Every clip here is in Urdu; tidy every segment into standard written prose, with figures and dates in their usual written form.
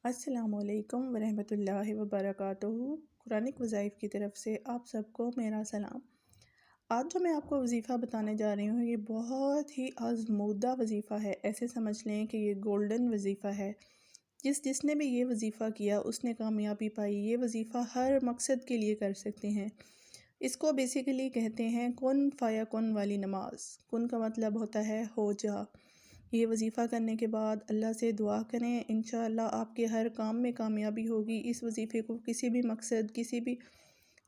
السلام علیکم ورحمۃ اللہ وبرکاتہ۔ قرآنک وظائف کی طرف سے آپ سب کو میرا سلام۔ آج جو میں آپ کو وظیفہ بتانے جا رہی ہوں یہ بہت ہی آزمودہ وظیفہ ہے۔ ایسے سمجھ لیں کہ یہ گولڈن وظیفہ ہے۔ جس نے بھی یہ وظیفہ کیا اس نے کامیابی پائی۔ یہ وظیفہ ہر مقصد کے لیے کر سکتے ہیں۔ اس کو بیسیکلی کہتے ہیں کن فایا کن والی نماز۔ کن کا مطلب ہوتا ہے ہو جا۔ یہ وظیفہ کرنے کے بعد اللہ سے دعا کریں، انشاءاللہ آپ کے ہر کام میں کامیابی ہوگی۔ اس وظیفے کو کسی بھی مقصد، کسی بھی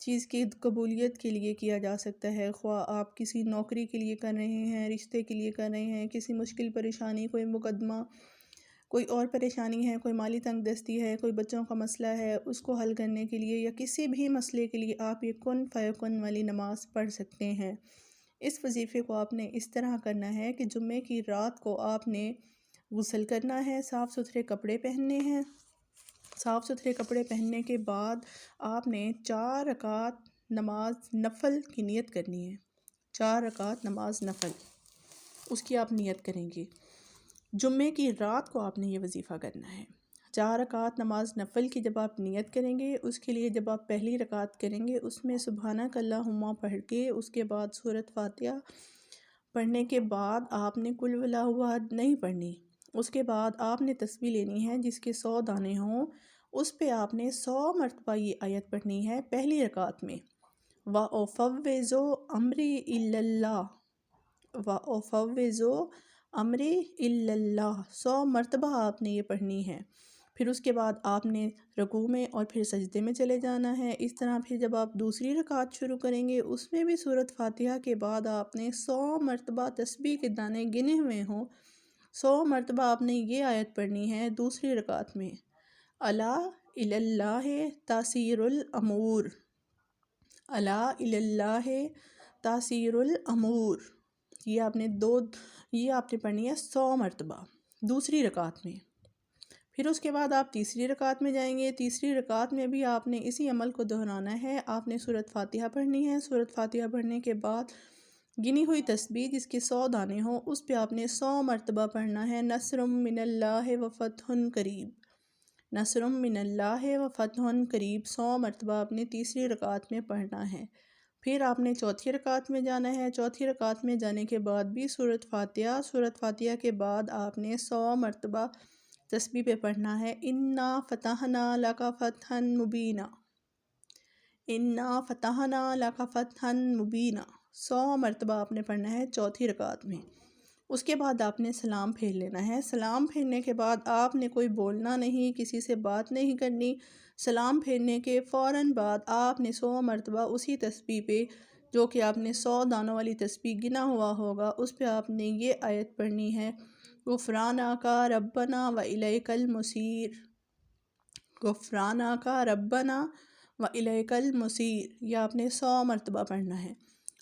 چیز کی قبولیت کے لیے کیا جا سکتا ہے، خواہ آپ کسی نوکری کے لیے کر رہے ہیں، رشتے کے لیے کر رہے ہیں، کسی مشکل پریشانی، کوئی مقدمہ، کوئی اور پریشانی ہے، کوئی مالی تنگ دستی ہے، کوئی بچوں کا مسئلہ ہے، اس کو حل کرنے کے لیے یا کسی بھی مسئلے کے لیے آپ یہ کن فیکن والی نماز پڑھ سکتے ہیں۔ اس وظیفے کو آپ نے اس طرح کرنا ہے کہ جمعے کی رات کو آپ نے غسل کرنا ہے، صاف ستھرے کپڑے پہننے ہیں۔ صاف ستھرے کپڑے پہننے کے بعد آپ نے 4 رکعت نماز نفل کی نیت کرنی ہے۔ 4 رکعت نماز نفل، اس کی آپ نیت کریں گے۔ جمعے کی رات کو آپ نے یہ وظیفہ کرنا ہے۔ 4 رکعت نماز نفل کی جب آپ نیت کریں گے، اس کے لیے جب آپ پہلی رکعت کریں گے اس میں سبحانک اللہم پڑھ کے اس کے بعد سورۃ فاتحہ پڑھنے کے بعد آپ نے قل هو اللہ احد نہیں پڑھنی۔ اس کے بعد آپ نے تسبیح لینی ہے جس کے 100 دانے ہوں، اس پہ آپ نے 100 مرتبہ یہ آیت پڑھنی ہے پہلی رکعت میں۔ وَأُفَوِّضُ أَمْرِي إِلَّا اللَّهُ وَأُفَوِّضُ أَمْرِي إِلَّا اللَّهُ 100 مرتبہ آپ نے یہ پڑھنی ہے۔ پھر اس کے بعد آپ نے رکوع میں اور پھر سجدے میں چلے جانا ہے۔ اس طرح پھر جب آپ دوسری رکعت شروع کریں گے اس میں بھی سورۃ فاتحہ کے بعد آپ نے 100 مرتبہ تسبیح کے دانے گنے ہوئے ہوں، 100 مرتبہ آپ نے یہ آیت پڑھنی ہے دوسری رکعت میں۔ الا الی اللہ تاسیر الامور، الا الی اللہ تاسیر الامور، یہ آپ نے پڑھنی ہے 100 مرتبہ دوسری رکعت میں۔ پھر اس کے بعد آپ تیسری رکعت میں جائیں گے۔ تیسری رکعت میں بھی آپ نے اسی عمل کو دہرانا ہے۔ آپ نے سورۃ فاتحہ پڑھنی ہے۔ سورۃ فاتحہ پڑھنے کے بعد گنی ہوئی تسبیح جس کے 100 دانے ہوں اس پہ آپ نے 100 مرتبہ پڑھنا ہے نصر من اللہ وفتح قریب، نصر من اللہ وفتح قریب 100 مرتبہ آپ نے تیسری رکعت میں پڑھنا ہے۔ پھر آپ نے چوتھی رکعت میں جانا ہے۔ چوتھی رکعت میں جانے کے بعد بھی سورۃ فاتحہ کے بعد آپ نے 100 مرتبہ تسبیح پہ پڑھنا ہے انا فتحنا لک فتحا مبینا، انا فتحنا لک فتحا مبینا 100 مرتبہ آپ نے پڑھنا ہے چوتھی رکعت میں۔ اس کے بعد آپ نے سلام پھیر لینا ہے۔ سلام پھیرنے کے بعد آپ نے کوئی بولنا نہیں، کسی سے بات نہیں کرنی۔ سلام پھیرنے کے فوراً بعد آپ نے 100 مرتبہ اسی تسبیح پہ جو کہ آپ نے 100 دانوں والی تسبیح گنا ہوا ہوگا اس پہ آپ نے یہ آیت پڑھنی ہے غفرانک ربنا والیک المصیر، غفرانک ربنا والیک المصیر، یہ آپ نے 100 مرتبہ پڑھنا ہے۔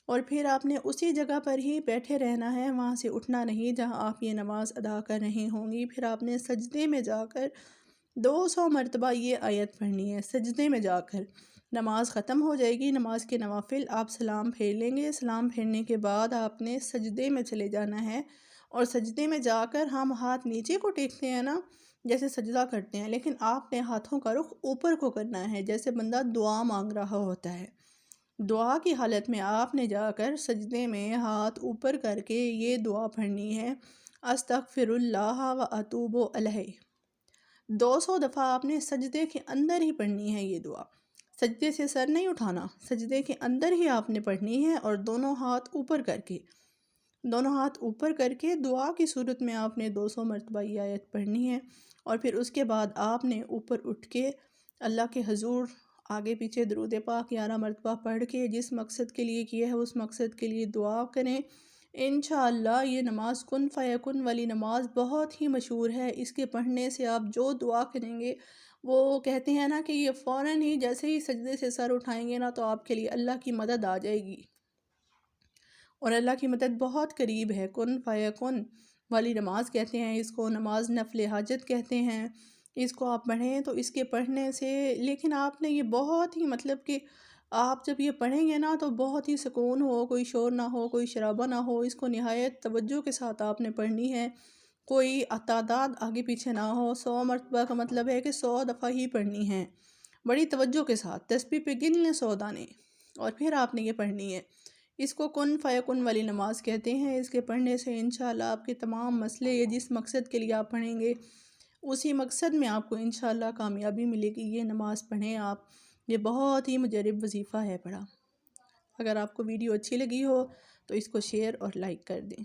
اور پھر آپ نے اسی جگہ پر ہی بیٹھے رہنا ہے، وہاں سے اٹھنا نہیں جہاں آپ یہ نماز ادا کر رہی ہوں گی۔ پھر آپ نے سجدے میں جا کر 200 مرتبہ یہ آیت پڑھنی ہے۔ سجدے میں جا کر نماز ختم ہو جائے گی، نماز کے نوافل آپ سلام پھیر لیں گے۔ سلام پھیرنے کے بعد آپ نے سجدے میں چلے جانا ہے، اور سجدے میں جا کر ہم ہاتھ نیچے کو ٹیکتے ہیں نا جیسے سجدہ کرتے ہیں، لیکن آپ نے ہاتھوں کا رخ اوپر کو کرنا ہے جیسے بندہ دعا مانگ رہا ہوتا ہے۔ دعا کی حالت میں آپ نے جا کر سجدے میں ہاتھ اوپر کر کے یہ دعا پڑھنی ہے استغفر اللہ و اتوب الیہ۔ 200 دفعہ آپ نے سجدے کے اندر ہی پڑھنی ہے یہ دعا، سجدے سے سر نہیں اٹھانا، سجدے کے اندر ہی آپ نے پڑھنی ہے، اور دونوں ہاتھ اوپر کر کے دعا کی صورت میں آپ نے 200 مرتبہ یہ آیت پڑھنی ہے۔ اور پھر اس کے بعد آپ نے اوپر اٹھ کے اللہ کے حضور آگے پیچھے درود پاک 11 مرتبہ پڑھ کے جس مقصد کے لیے کیا ہے اس مقصد کے لیے دعا کریں۔ انشاءاللہ یہ نماز کن فیکن والی نماز بہت ہی مشہور ہے۔ اس کے پڑھنے سے آپ جو دعا کریں گے وہ کہتے ہیں نا کہ یہ فوراً ہی جیسے ہی سجدے سے سر اٹھائیں گے نا تو آپ کے لیے اللہ کی مدد آ جائے گی، اور اللہ کی مدد بہت قریب ہے۔ کن فیکن والی نماز کہتے ہیں اس کو، نماز نفل حاجت کہتے ہیں۔ اس کو آپ پڑھیں تو اس کے پڑھنے سے، لیکن آپ نے یہ بہت ہی مطلب کہ آپ جب یہ پڑھیں گے نا تو بہت ہی سکون ہو، کوئی شور نہ ہو، کوئی شرابہ نہ ہو، اس کو نہایت توجہ کے ساتھ آپ نے پڑھنی ہے کوئی تعداد آگے پیچھے نہ ہو۔ 100 مرتبہ کا مطلب ہے کہ 100 دفعہ ہی پڑھنی ہے، بڑی توجہ کے ساتھ۔ تسبیح پہ گن لیں 100 دانے، اور پھر آپ نے یہ پڑھنی ہے۔ اس کو کن فیکن والی نماز کہتے ہیں۔ اس کے پڑھنے سے انشاءاللہ آپ کے تمام مسئلے، یہ جس مقصد کے لیے آپ پڑھیں گے اسی مقصد میں آپ کو انشاءاللہ کامیابی ملے گی۔ یہ نماز پڑھیں آپ، یہ بہت ہی مجرب وظیفہ ہے پڑھا۔ اگر آپ کو ویڈیو اچھی لگی ہو تو اس کو شیئر اور لائک کر دیں۔